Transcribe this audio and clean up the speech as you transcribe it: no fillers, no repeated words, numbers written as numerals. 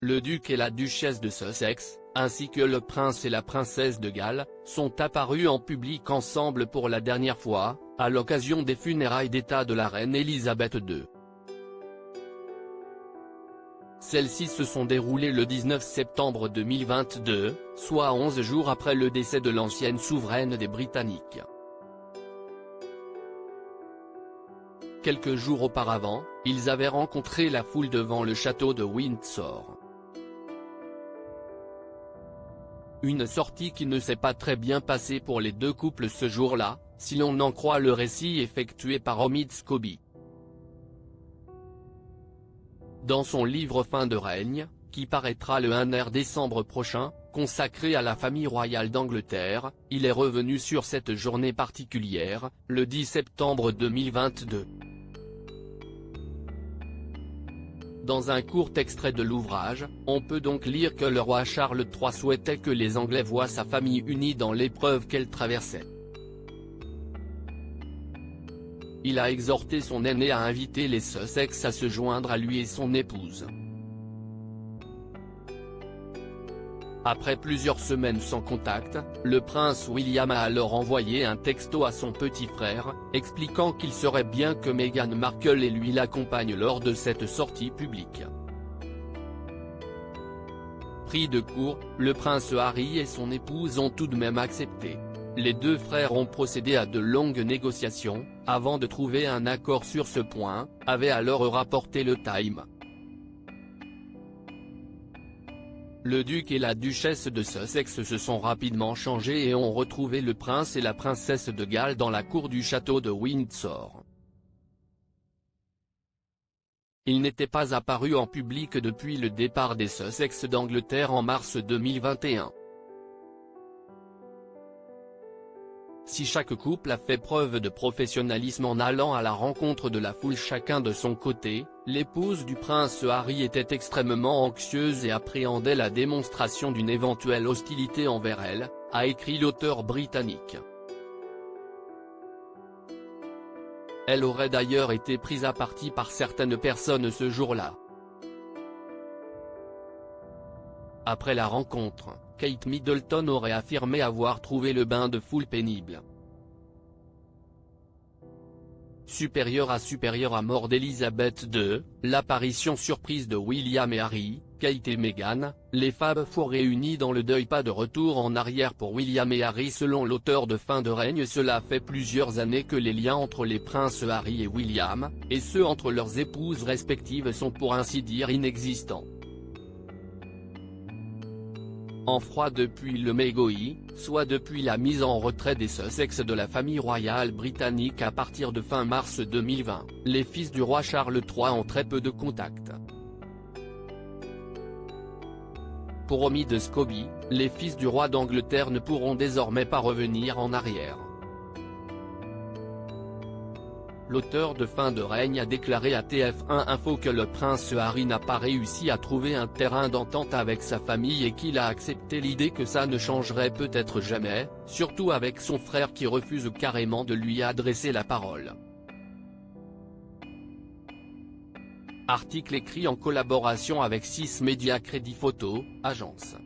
le duc et la duchesse de Sussex, ainsi que le prince et la princesse de Galles, sont apparus en public ensemble pour la dernière fois, à l'occasion des funérailles d'État de la reine Elisabeth II. Celles-ci se sont déroulées le 19 septembre 2022, soit 11 jours après le décès de l'ancienne souveraine des Britanniques. Quelques jours auparavant, ils avaient rencontré la foule devant le château de Windsor. Une sortie qui ne s'est pas très bien passée pour les deux couples ce jour-là, si l'on en croit le récit effectué par Omid Scobie. Dans son livre Fin de règne, qui paraîtra le 1er décembre prochain, consacré à la famille royale d'Angleterre, il est revenu sur cette journée particulière, le 10 septembre 2022. Dans un court extrait de l'ouvrage, on peut donc lire que le roi Charles III souhaitait que les Anglais voient sa famille unie dans l'épreuve qu'elle traversait. Il a exhorté son aîné à inviter les Sussex à se joindre à lui et son épouse. Après plusieurs semaines sans contact, le prince William a alors envoyé un texto à son petit frère, expliquant qu'il serait bien que Meghan Markle et lui l'accompagnent lors de cette sortie publique. Pris de court, le prince Harry et son épouse ont tout de même accepté. Les deux frères ont procédé à de longues négociations, avant de trouver un accord sur ce point, avait alors rapporté le Time. Le duc et la duchesse de Sussex se sont rapidement changés et ont retrouvé le prince et la princesse de Galles dans la cour du château de Windsor. Ils n'étaient pas apparus en public depuis le départ des Sussex d'Angleterre en mars 2021. Si chaque couple a fait preuve de professionnalisme en allant à la rencontre de la foule chacun de son côté, l'épouse du prince Harry était extrêmement anxieuse et appréhendait la démonstration d'une éventuelle hostilité envers elle, a écrit l'auteur britannique. Elle aurait d'ailleurs été prise à partie par certaines personnes ce jour-là. Après la rencontre, Kate Middleton aurait affirmé avoir trouvé le bain de foule pénible. Supérieure à mort d'Elisabeth II, l'apparition surprise de William et Harry, Kate et Meghan, les femmes furent réunies dans le deuil. Pas de retour en arrière pour William et Harry. Selon l'auteur de Fin de règne, cela fait plusieurs années que les liens entre les princes Harry et William, et ceux entre leurs épouses respectives sont pour ainsi dire inexistants. En froid depuis le Mégoï, soit depuis la mise en retrait des Sussex de la famille royale britannique à partir de fin mars 2020, les fils du roi Charles III ont très peu de contacts. Pour Omid Scobie, les fils du roi d'Angleterre ne pourront désormais pas revenir en arrière. L'auteur de Fin de règne a déclaré à TF1 Info que le prince Harry n'a pas réussi à trouver un terrain d'entente avec sa famille et qu'il a accepté l'idée que ça ne changerait peut-être jamais, surtout avec son frère qui refuse carrément de lui adresser la parole. Article écrit en collaboration avec 6 Médias Crédit Photo, agence.